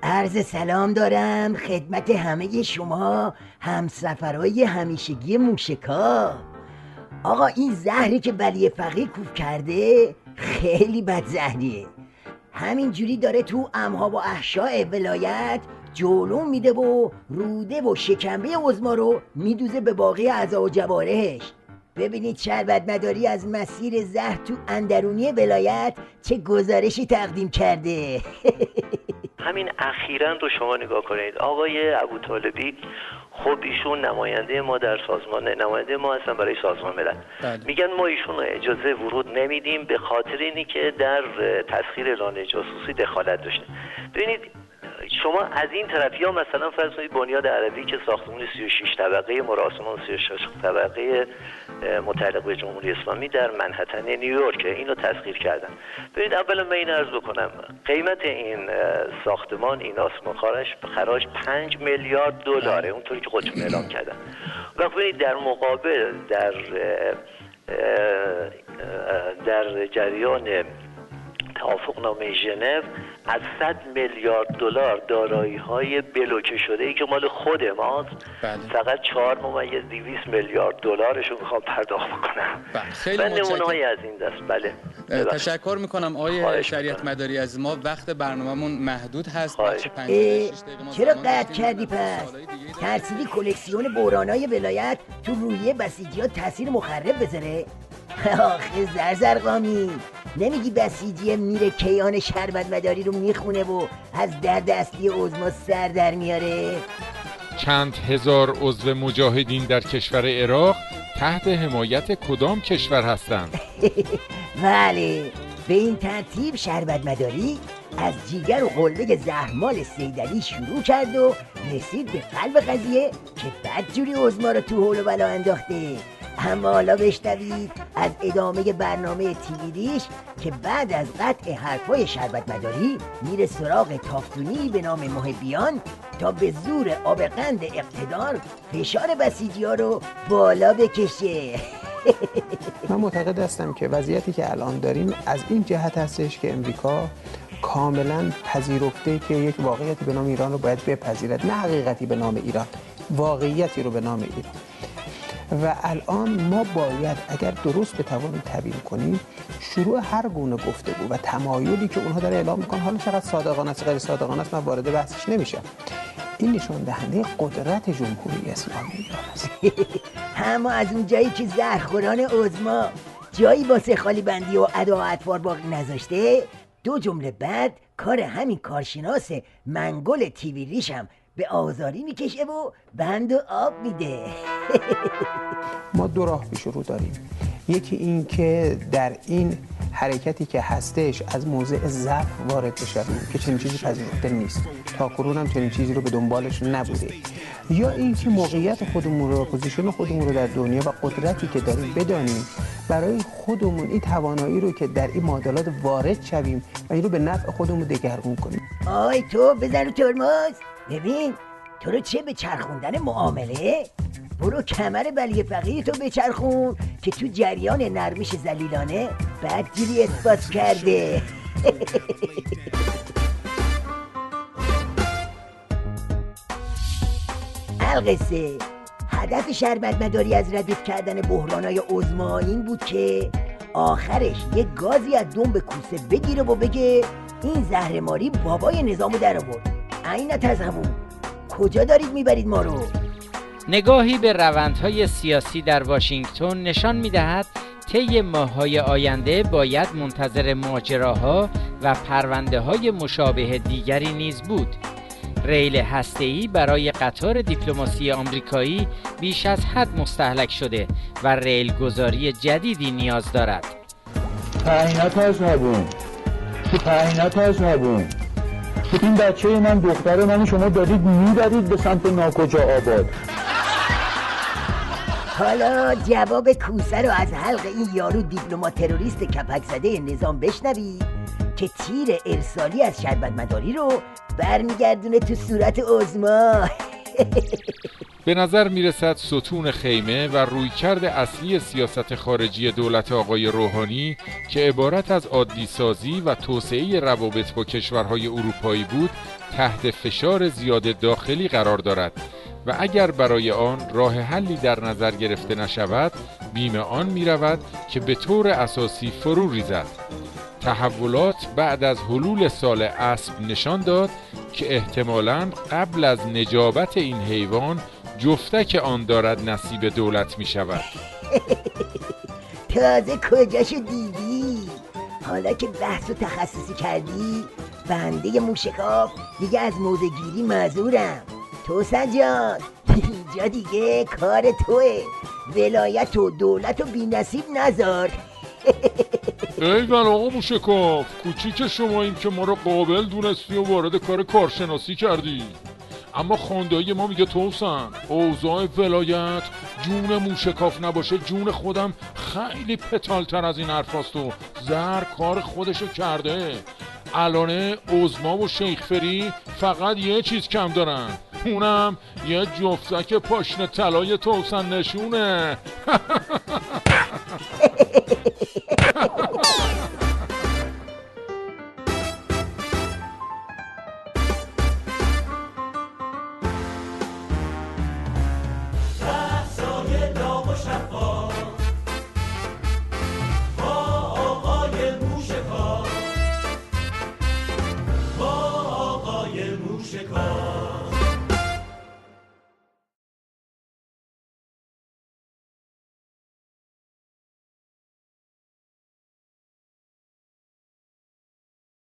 عرض سلام دارم خدمت همه شما همسفرهای همیشگی موشکا. آقا این زهری که ولی فقیه کوف کرده خیلی بد زهریه، همینجوری داره تو امها و احشاء ولایت جلو میده و روده و شکمبه عظما رو میدوزه به باقی اعضا و جوارحش. ببینید شربت مداری از مسیر زهر تو اندرونی ولایت چه گزارشی تقدیم کرده. همین اخیراً رو شما نگاه کنید، آقای ابوطالبی خب ایشون نماینده ما در سازمان، نماینده ما هستن برای سازمان ملل. میگن ما ایشون رو اجازه ورود نمیدیم به خاطر اینی که در تسخیر اعلان جاسوسی دخالت داشته. ببینید شما از این طرفی ها مثلا فرض کنید بنیاد عربی که ساختمان 36 طبقه مراسمان 36 طبقه متعلق به جمهوری اسلامی در منهتن نیویورک اینو تسخیر کردن. ببینید اولا من این عرض بکنم قیمت این ساختمان این آسمان خراج 5 میلیارد دلاره اونطوری که خودشون اعلام کردن. و ببینید در مقابل در جریان توافقنامه ژنو از 100 میلیارد دلار دارایی‌های بلوکه شده‌ای که مال خود ماست فقط 4.2 میلیارد دلارشو میخوام پرداخت بکنم. خیلی نمونه‌هایی از این دست. بله تشکر میکنم آقای شریعت مداری از ما. وقت برنامه‌مون محدود هست. چرا قطع کردی پس؟ ترسیدی کلکسیون بحرانای ولایت تو روحیه بسیجی‌ها تاثیر مخرب بذاره؟ آخه زرزرقامی نمیگی بسیجیه میره کیان شربت مداری رو میخونه و از درد اصلی عظما سر در میاره؟ چند هزار عضو مجاهدین در کشور عراق تحت حمایت کدام کشور هستند؟ بله به این ترتیب شربت مداری از جیگر و قلبه زهرمال سیدعلی شروع کرد و رسید به قلب قضیه که بدجوری عظما رو تو حول و بلا انداخته. اما حالا بشنوید از ادامه برنامه تیویدیش که بعد از قطع حرفای شربت مداری میره سراغ تافتونی به نام محبیان تا به زور آب قند اقتدار فشار بسیجی ها رو بالا بکشه. من معتقد هستم که وضعیتی که الان داریم از این جهت هستش که امریکا کاملا پذیرفته که یک واقعیتی به نام ایران رو باید بپذیرد، نه حقیقتی به نام ایران، واقعیتی رو به نام ایران. و الان ما باید اگر درست بتوانیم تبیین کنیم شروع هر گونه گفتگو و تمایلی که اونها داره اعلام میکنن، حالا چقدر صادقانه است غیر صادقانه است من وارد بحثش نمیشم، این نشان دهنده قدرت جمهوری اسلامی ایران است. اما از اون جایی که زهرخوران عظما جایی واسه خالی بندی و ادا و اطوار باقی نذاشته، 2 جمله بعد کار همین کارشناس منگل تیوی ریشم به آزاری میکشه و بند و آب میده. ما 2 راه پیش رو داریم. یکی این که در این حرکتی که هستش از موضع ضعف وارد بشویم که چنین چیزی پذیرفته نیست، تا کنون هم چنین چیزی رو به دنبالش نبوده، یا این که موقعیت خودمون رو، پوزیشن خودمون رو در دنیا و قدرتی که داریم بدانیم، برای خودمون این توانایی رو که در این معادلات وارد شویم و این رو به نفع خودمون دگرگون کنیم. آی تو بزن رو ترمز. ببین تو رو چه به چرخوندن معامله؟ برو کمر ولی فقیه تو بچرخون که تو جریان نرمش ذلیلانه بدگیری اثبات کرده. القصه هدف شربت مداری از ردیف کردن بحرانای عظما این بود که آخرش یک گازی از دم به کوسه بگیره و بگه این زهرماری بابای نظامو در آورد. عین تزهمون کجا دارید میبرید ما رو؟ نگاهی به روندهای سیاسی در واشنگتن نشان می‌دهد طی ماه‌های آینده باید منتظر ماجراها و پرونده‌های مشابه دیگری نیز بود. ریل هسته‌ای برای قطار دیپلماسی آمریکایی بیش از حد مستهلک شده و ریل گذاری جدیدی نیاز دارد. این بچه من دختر من شما دارید میبرید به سمت ناکجا آباد. حالا جواب کوسه رو از حلق این یارو دیپلمات تروریست کپک زده نظام بشنوید که تیر ارسالی از شربت مداری رو برمیگردونه تو صورت عظما. به نظر میرسد ستون خیمه و رویکرد اصلی سیاست خارجی دولت آقای روحانی که عبارت از عادی سازی و توسعه روابط با کشورهای اروپایی بود تحت فشار زیاد داخلی قرار دارد و اگر برای آن راه حلی در نظر گرفته نشود بیم آن می رود که به طور اساسی فرو ریزد. تحولات بعد از حلول سال اسب نشان داد که احتمالاً قبل از نجابت این حیوان جفتک آن دارد نصیب دولت می شود. تازه کجاشو دیدی؟ حالا که بحث و تخصصی کردی بنده موشکاف دیگه از موزگیری معذورم. توسن جان اینجا دیگه کار توه، ولایت و دولت و بی نصیب نذار. ایول آقا موشکاف، کوچیک شماییم که ما رو قابل دونستی و وارد کار کارشناسی کردی، اما خاندایی ما میگه توسن اوضاع ولایت جون موشکاف نباشه جون خودم خیلی پتالتر از این حرف هست و زر کار خودشو کرده. الانه عظما و شیخ فری فقط یه چیز کم دارن، اونم یه جفتک پاشنه طلای توسن نشونه. موشکاف